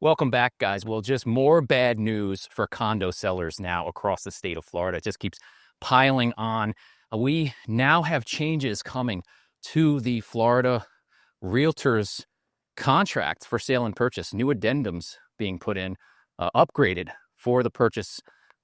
Welcome back, guys. Well, just more bad news for condo sellers now across the state of Florida. It just keeps piling on. We now have changes coming to the Florida realtors contract for sale and purchase, new addendums being put in, upgraded for the purchase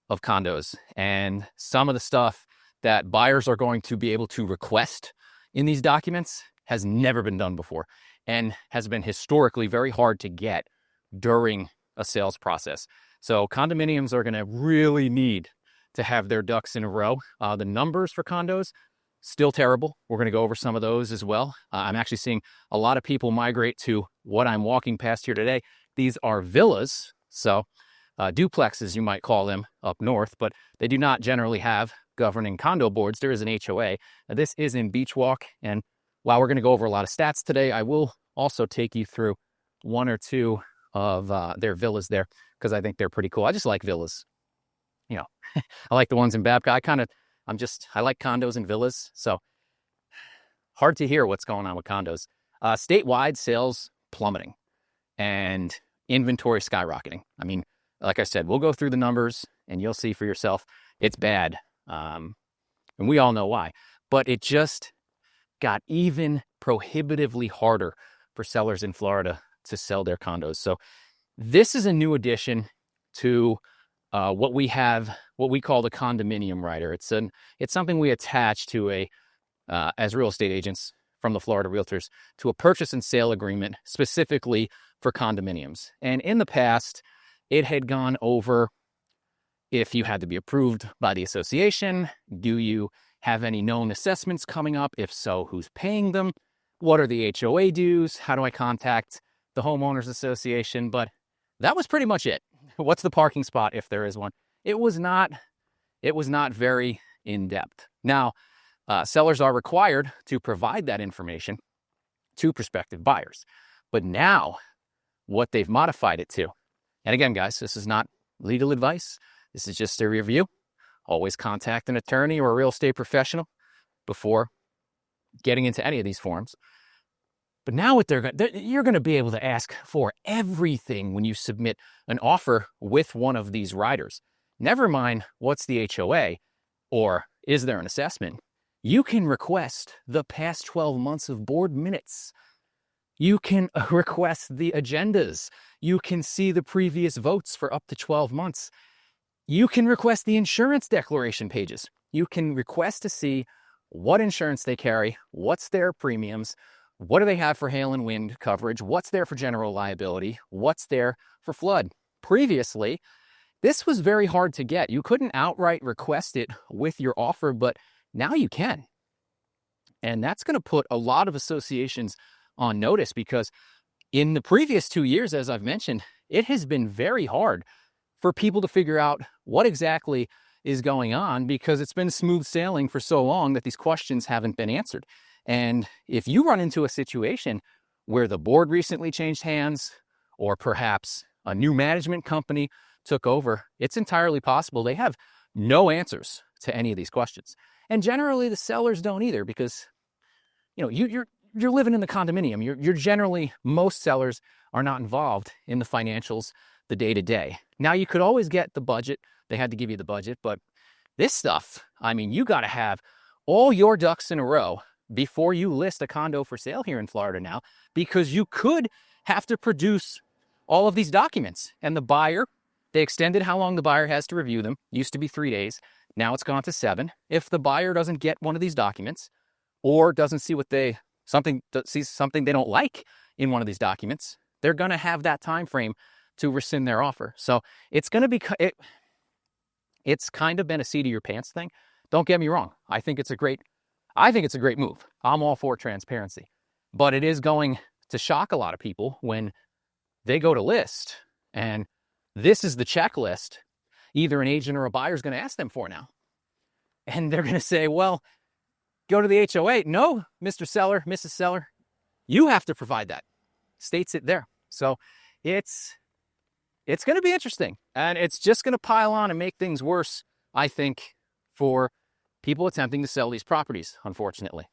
of condos. And some of the stuff that buyers are going to be able to request in these documents has never been done before and has been historically very hard to get during a sales process. So condominiums are going to really need to have their ducks in a row. The numbers for condos, still terrible. We're going to go over some of those as well. I'm actually seeing a lot of people migrate to what I'm walking past here today. These are villas, so duplexes, you might call them up north, but they do not generally have governing condo boards. There is an HOA. Now, this is in Beach Walk, and while we're going to go over a lot of stats today, I will also take you through one or two of their villas there, because I think they're pretty cool. I just like villas. You know, I like the ones in Babcock. I like condos and villas. So hard to hear what's going on with condos. Statewide sales plummeting and inventory skyrocketing. I mean, like I said, we'll go through the numbers and you'll see for yourself. It's bad. And we all know why. But it just got even prohibitively harder for sellers in Florida to sell their condos. So this is a new addition to what we call the condominium rider. It's something we attach to as real estate agents from the Florida Realtors to a purchase and sale agreement specifically for condominiums. And in the past, it had gone over if you had to be approved by the association. Do you have any known assessments coming up? If so, who's paying them? What are the HOA dues? How do I contact the homeowners association? But that was pretty much it. What's the parking spot if there is one? It was not very in-depth. Now, sellers are required to provide that information to prospective buyers. But now, what they've modified it to, and again, guys, this is not legal advice. This is just a review. Always contact an attorney or a real estate professional before getting into any of these forms. But now you're going to be able to ask for everything when you submit an offer with one of these riders. Never mind what's the HOA or is there an assessment. You can request the past 12 months of board minutes. You can request the agendas. You can see the previous votes for up to 12 months. You can request the insurance declaration pages. You can request to see what insurance they carry, what's their premiums, what do they have for hail and wind coverage, what's there for general liability, what's there for flood. Previously, this was very hard to get. You couldn't outright request it with your offer, but now you can. And that's going to put a lot of associations on notice because in the previous 2 years, as I've mentioned, it has been very hard for people to figure out what exactly is going on because it's been smooth sailing for so long that these questions haven't been answered. And if you run into a situation where the board recently changed hands or perhaps a new management company took over, it's entirely possible they have no answers to any of these questions. And generally the sellers don't either because, you're living in the condominium. You're generally, most sellers are not involved in the financials, the day-to-day. Now you could always get the budget. They had to give you the budget, but this stuff, you got to have all your ducks in a row before you list a condo for sale here in Florida now, because you could have to produce all of these documents. And the buyer, they extended how long the buyer has to review them. Used to be 3 days. Now it's gone to 7. If the buyer doesn't get one of these documents or doesn't see sees something they don't like in one of these documents, they're going to have that time frame to rescind their offer. So it's going to be, it's kind of been a seat of your pants thing. Don't get me wrong. I think it's a great move. I'm all for transparency, but it is going to shock a lot of people when they go to list and this is the checklist either an agent or a buyer is going to ask them for now. And they're going to say, well, go to the HOA. No, Mr. Seller, Mrs. Seller, you have to provide that. States it there. So it's going to be interesting, and it's just going to pile on and make things worse, I think, for people attempting to sell these properties, unfortunately,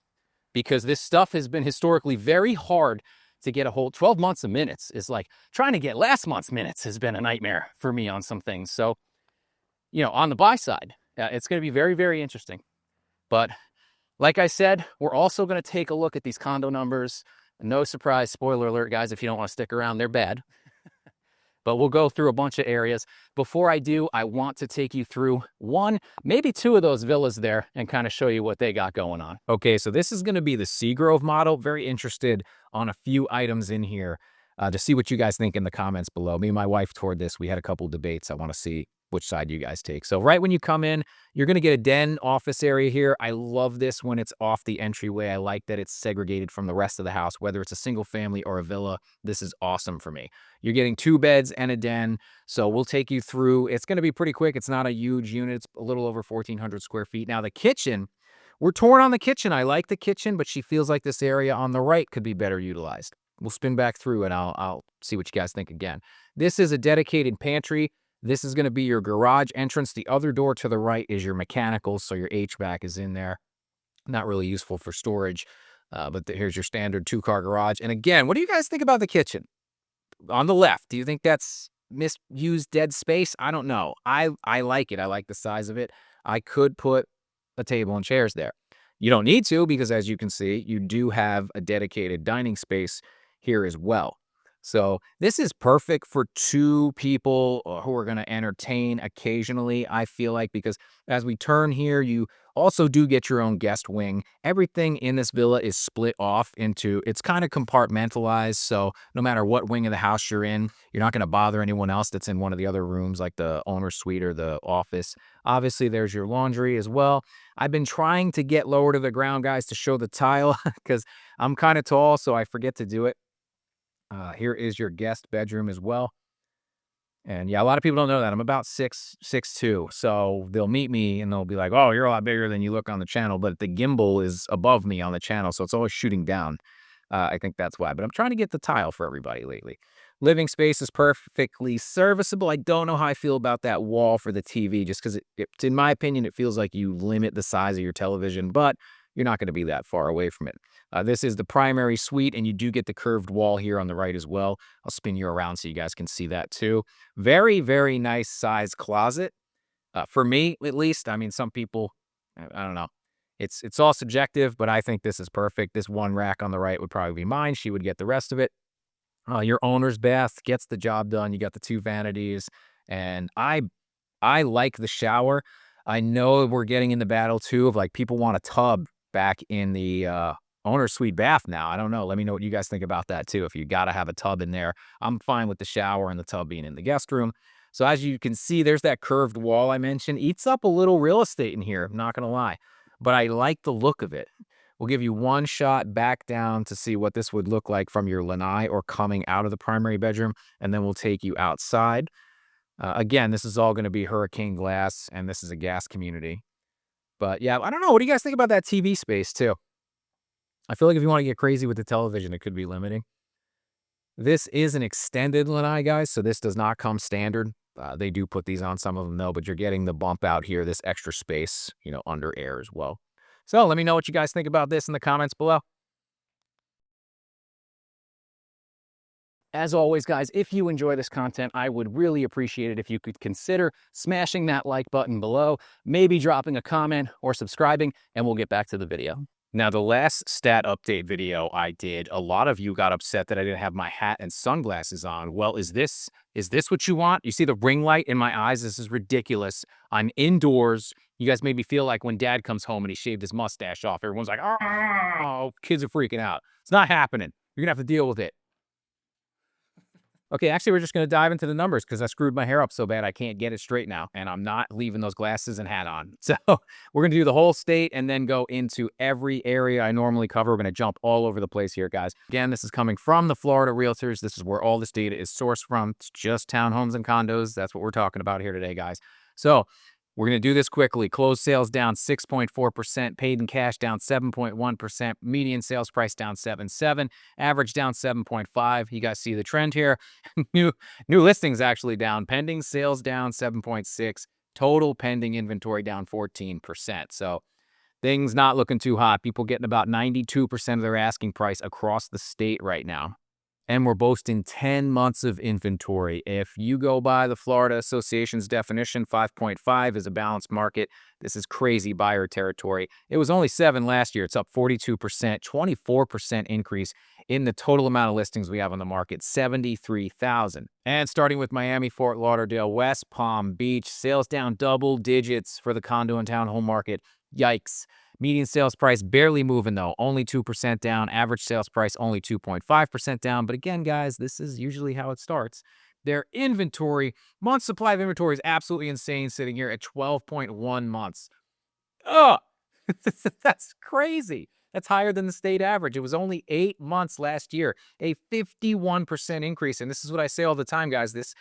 because this stuff has been historically very hard to get a whole 12 months of minutes is like trying to get last month's minutes has been a nightmare for me on some things. So, on the buy side, it's going to be very, very interesting. But like I said, we're also going to take a look at these condo numbers. No surprise, spoiler alert, guys, if you don't want to stick around, they're bad. But we'll go through a bunch of areas. Before I do, I want to take you through one, maybe two of those villas there and kind of show you what they got going on. Okay, so this is going to be the Seagrove model. Very interested on a few items in here to see what you guys think in the comments below. Me and my wife toured this. We had a couple debates. I want to see which side you guys take. So right when you come in, you're going to get a den office area here. I love this when it's off the entryway. I like that it's segregated from the rest of the house, whether it's a single family or a villa. This is awesome for me. You're getting 2 beds and a den. So we'll take you through. It's going to be pretty quick. It's not a huge unit. It's a little over 1,400 square feet. Now the kitchen, we're torn on the kitchen. I like the kitchen, but she feels like this area on the right could be better utilized. We'll spin back through and I'll see what you guys think again. This is a dedicated pantry. This is going to be your garage entrance. The other door to the right is your mechanicals, so your HVAC is in there. Not really useful for storage, but here's your standard 2-car garage. And again, what do you guys think about the kitchen? On the left, do you think that's misused dead space? I don't know. I like it. I like the size of it. I could put a table and chairs there. You don't need to because, as you can see, you do have a dedicated dining space here as well. So this is perfect for 2 people who are going to entertain occasionally, I feel like, because as we turn here, you also do get your own guest wing. Everything in this villa is split off into, it's kind of compartmentalized. So no matter what wing of the house you're in, you're not going to bother anyone else that's in one of the other rooms, like the owner's suite or the office. Obviously, there's your laundry as well. I've been trying to get lower to the ground, guys, to show the tile because I'm kind of tall, so I forget to do it. Here is your guest bedroom as well. And yeah, a lot of people don't know that. I'm about 6'2". So they'll meet me and they'll be like, oh, you're a lot bigger than you look on the channel. But the gimbal is above me on the channel. So it's always shooting down. I think that's why. But I'm trying to get the tile for everybody lately. Living space is perfectly serviceable. I don't know how I feel about that wall for the TV, just because in my opinion, it feels like you limit the size of your television. But you're not going to be that far away from it. This is the primary suite, and you do get the curved wall here on the right as well. I'll spin you around so you guys can see that too. Very, very nice size closet. For me, at least. I mean, some people, I don't know. It's all subjective, but I think this is perfect. This one rack on the right would probably be mine. She would get the rest of it. Your owner's bath gets the job done. You got the 2 vanities, and I like the shower. I know we're getting in the battle too of like people want a tub back in the owner's suite bath now. I don't know. Let me know what you guys think about that too. If you got to have a tub in there, I'm fine with the shower and the tub being in the guest room. So as you can see, there's that curved wall I mentioned. Eats up a little real estate in here, I'm not going to lie. But I like the look of it. We'll give you one shot back down to see what this would look like from your lanai or coming out of the primary bedroom. And then we'll take you outside. Again, this is all going to be hurricane glass, and this is a gas community. But yeah, I don't know. What do you guys think about that TV space too? I feel like if you want to get crazy with the television, it could be limiting. This is an extended lanai, guys, so this does not come standard. They do put these on some of them, though, but you're getting the bump out here, this extra space, under air as well. So let me know what you guys think about this in the comments below. As always, guys, if you enjoy this content, I would really appreciate it if you could consider smashing that like button below, maybe dropping a comment or subscribing, and we'll get back to the video. Now, the last stat update video I did, a lot of you got upset that I didn't have my hat and sunglasses on. Well, is this what you want? You see the ring light in my eyes? This is ridiculous. I'm indoors. You guys made me feel like when Dad comes home and he shaved his mustache off, everyone's like, oh, kids are freaking out. It's not happening. You're going to have to deal with it. Okay, actually, we're just going to dive into the numbers because I screwed my hair up so bad I can't get it straight now, and I'm not leaving those glasses and hat on. So we're going to do the whole state and then go into every area I normally cover. We're going to jump all over the place here, guys. Again, this is coming from the Florida Realtors. This is where all this data is sourced from. It's just townhomes and condos. That's what we're talking about here today, guys. So we're going to do this quickly. Closed sales down 6.4%, paid in cash down 7.1%, median sales price down 7.7%, average down 7.5%. You guys see the trend here. New listings actually down, pending sales down 7.6%, total pending inventory down 14%. So things not looking too hot. People getting about 92% of their asking price across the state right now. and we're boasting 10 months of inventory. If you go by the Florida Association's definition, 5.5 is a balanced market. This is crazy buyer territory. It was only 7 last year. It's up 42%, 24% increase in the total amount of listings we have on the market, 73,000. And starting with Miami, Fort Lauderdale, West Palm Beach, sales down double digits for the condo and townhome market. Yikes. Median sales price barely moving though, only 2% down. Average sales price only 2.5% down. But again, guys, this is usually how it starts. Their inventory, month supply of inventory is absolutely insane, sitting here at 12.1 months. Ugh, that's crazy. That's higher than the state average. It was only 8 months last year, a 51% increase. And this is what I say all the time, guys. This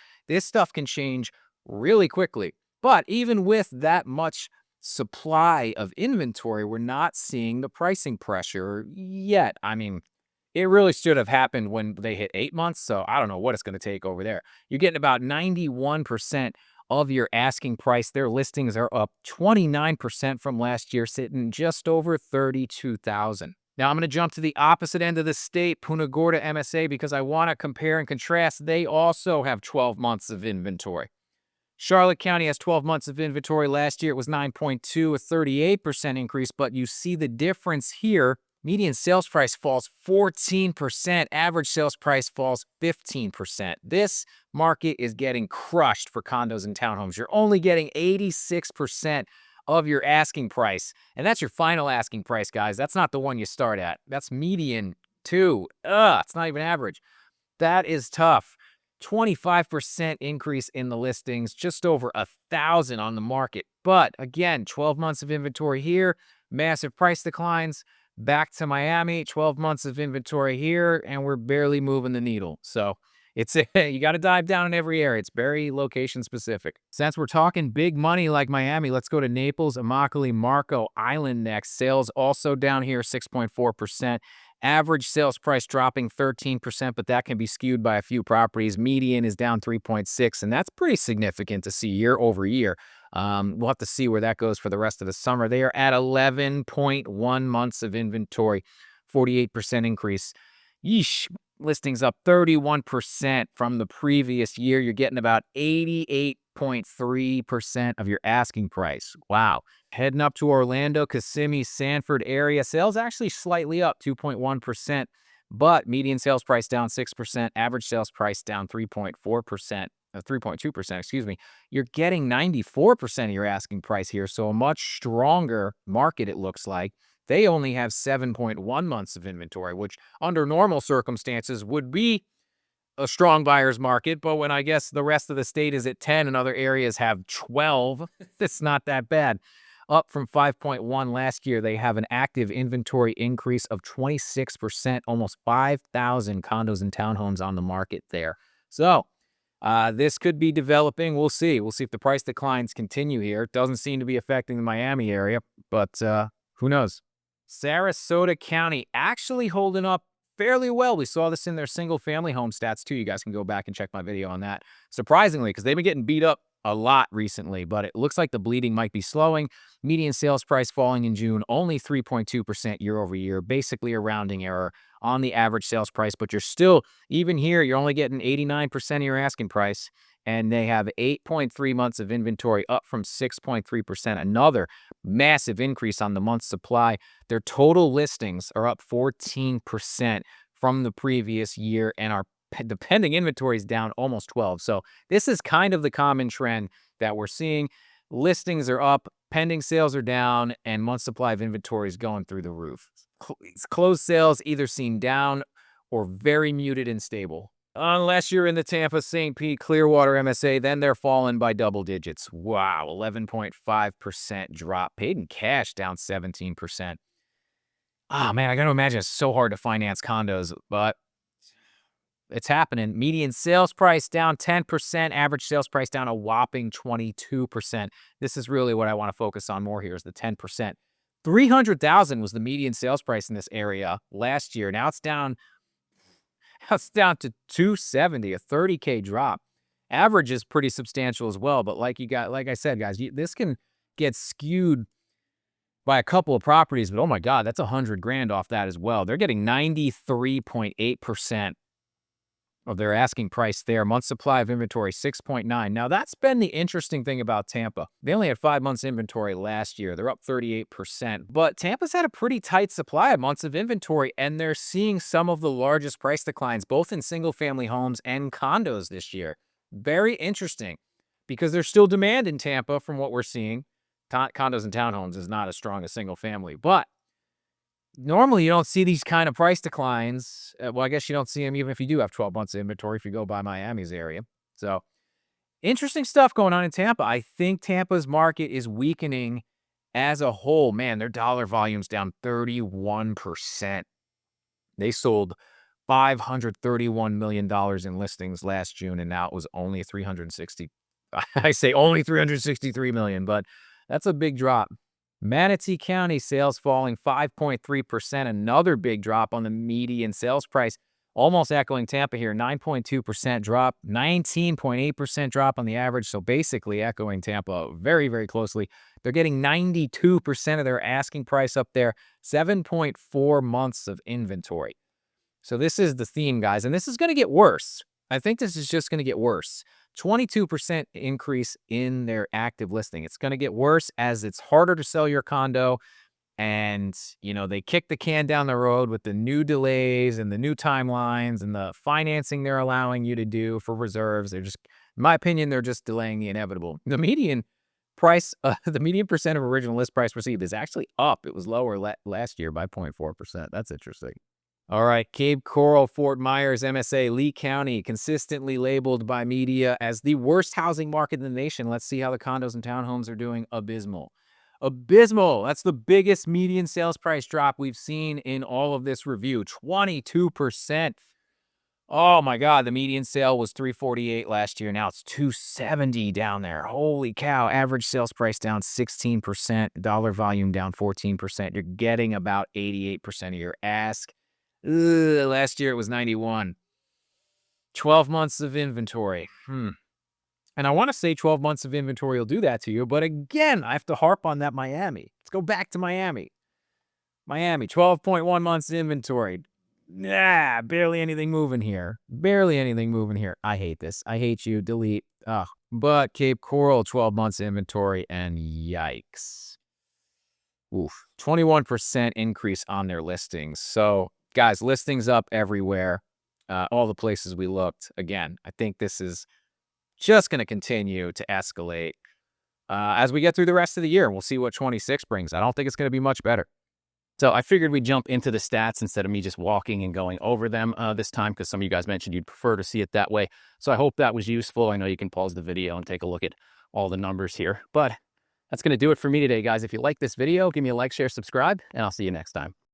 stuff can change really quickly. But even with that much supply of inventory, we're not seeing the pricing pressure yet. I mean, it really should have happened when they hit 8 months, so I don't know what it's going to take over there. You're getting about 91% of your asking price. Their listings are up 29% from last year, sitting just over 32,000. Now I'm going to jump to the opposite end of the state, Punta Gorda MSA, because I want to compare and contrast. They also have 12 months of inventory. Charlotte County has 12 months of inventory. Last year it was 9.2, a 38% increase, but you see the difference here. Median sales price falls 14%. Average sales price falls 15%. This market is getting crushed for condos and townhomes. You're only getting 86% of your asking price, and that's your final asking price, guys. That's not the one you start at. That's median too. It's not even average. That is tough. 25% increase in the listings, just over 1,000 on the market. But again, 12 months of inventory here, massive price declines. Back to Miami, 12 months of inventory here, and we're barely moving the needle. So it's you got to dive down in every area. It's very location specific. Since we're talking big money like Miami, let's go to Naples, Immokalee, Marco Island next. Sales also down here, 6.4%. Average sales price dropping 13%, but that can be skewed by a few properties. Median is down 3.6, and that's pretty significant to see year over year. We'll have to see where that goes for the rest of the summer. They are at 11.1 months of inventory, 48% increase. Yeesh. Listings up 31% from the previous year. You're getting about 88.3% of your asking price. Wow. Heading up to Orlando, Kissimmee, Sanford area. Sales actually slightly up 2.1%, but median sales price down 6%. Average sales price down 3.2%, excuse me. You're getting 94% of your asking price here, so a much stronger market it looks like. They only have 7.1 months of inventory, which under normal circumstances would be a strong buyer's market. But when I guess the rest of the state is at 10 and other areas have 12, it's not that bad. Up from 5.1 last year, they have an active inventory increase of 26%, almost 5,000 condos and townhomes on the market there. So this could be developing. We'll see. We'll see if the price declines continue here. It doesn't seem to be affecting the Miami area, but who knows? Sarasota County actually holding up fairly well. We saw this in their single-family home stats, too. You guys can go back and check my video on that. Surprisingly, because they've been getting beat up a lot recently, but it looks like the bleeding might be slowing. Median sales price falling in June, only 3.2% year over year, basically a rounding error on the average sales price, but you're still, even here, you're only getting 89% of your asking price, and they have 8.3 months of inventory, up from 6.3%, another massive increase on the month's supply. Their total listings are up 14% from the previous year, and the pending inventory is down almost 12. So this is kind of the common trend that we're seeing. Listings are up, pending sales are down, and month supply of inventory is going through the roof. Closed sales either seem down or very muted and stable. Unless you're in the Tampa, St. Pete, Clearwater MSA, then they're falling by double digits. Wow, 11.5% drop. Paid in cash down 17%. Ah, man, I got to imagine it's so hard to finance condos, but it's happening. Median sales price down 10%. Average sales price down a whopping 22%. This is really what I want to focus on more here is the 10%. $300,000 was the median sales price in this area last year. Now it's down to $270,000, a $30K drop. Average is pretty substantial as well, but like I said, guys, this can get skewed by a couple of properties, but oh my God, that's $100,000 off that as well. They're getting 93.8% of their asking price there. Month supply of inventory, 6.9. Now, that's been the interesting thing about Tampa. They only had 5 months inventory last year. They're up 38%. But Tampa's had a pretty tight supply of months of inventory, and they're seeing some of the largest price declines, both in single-family homes and condos this year. Very interesting, because there's still demand in Tampa from what we're seeing. Condos and townhomes is not as strong as single-family, but normally, you don't see these kind of price declines. Well, I guess you don't see them even if you do have 12 months of inventory if you go by Miami's area. So, interesting stuff going on in Tampa. I think Tampa's market is weakening as a whole. Man, their dollar volume's down 31%. They sold $531 million in listings last June, and now it was only 360. I say only 363 million, but that's a big drop. Manatee County sales falling 5.3%, another big drop on the median sales price, almost echoing Tampa here, 9.2% drop, 19.8% drop on the average, so basically echoing Tampa very, very closely. They're getting 92% of their asking price up there, 7.4 months of inventory. So this is the theme, guys, and this is going to get worse. I think this is just going to get worse. 22% increase in their active listing. It's going to get worse as it's harder to sell your condo. And, you know, they kick the can down the road with the new delays and the new timelines and the financing they're allowing you to do for reserves. They're just, in my opinion, they're just delaying the inevitable. The median price, the median percent of original list price received is actually up. It was lower last year by 0.4%. That's interesting. All right, Cape Coral, Fort Myers, MSA, Lee County, consistently labeled by media as the worst housing market in the nation. Let's see how the condos and townhomes are doing. Abysmal. Abysmal. That's the biggest median sales price drop we've seen in all of this review. 22%. Oh my God, the median sale was $348 last year. Now it's $270 down there. Holy cow. Average sales price down 16%. Dollar volume down 14%. You're getting about 88% of your ask. Last year it was 91. 12 months of inventory. And I want to say 12 months of inventory will do that to you, but again, I have to harp on that Miami. Let's go back to Miami. Miami, 12.1 months inventory. Nah, barely anything moving here. Barely anything moving here. I hate this. I hate you. Delete. But Cape Coral, 12 months inventory, and yikes. Oof. 21% increase on their listings. So, guys, listings up everywhere. All the places we looked. Again, I think this is just going to continue to escalate as we get through the rest of the year. We'll see what 26 brings. I don't think it's going to be much better. So I figured we'd jump into the stats instead of me just walking and going over them this time, because some of you guys mentioned you'd prefer to see it that way. So I hope that was useful. I know you can pause the video and take a look at all the numbers here. But that's going to do it for me today, guys. If you like this video, give me a like, share, subscribe, and I'll see you next time.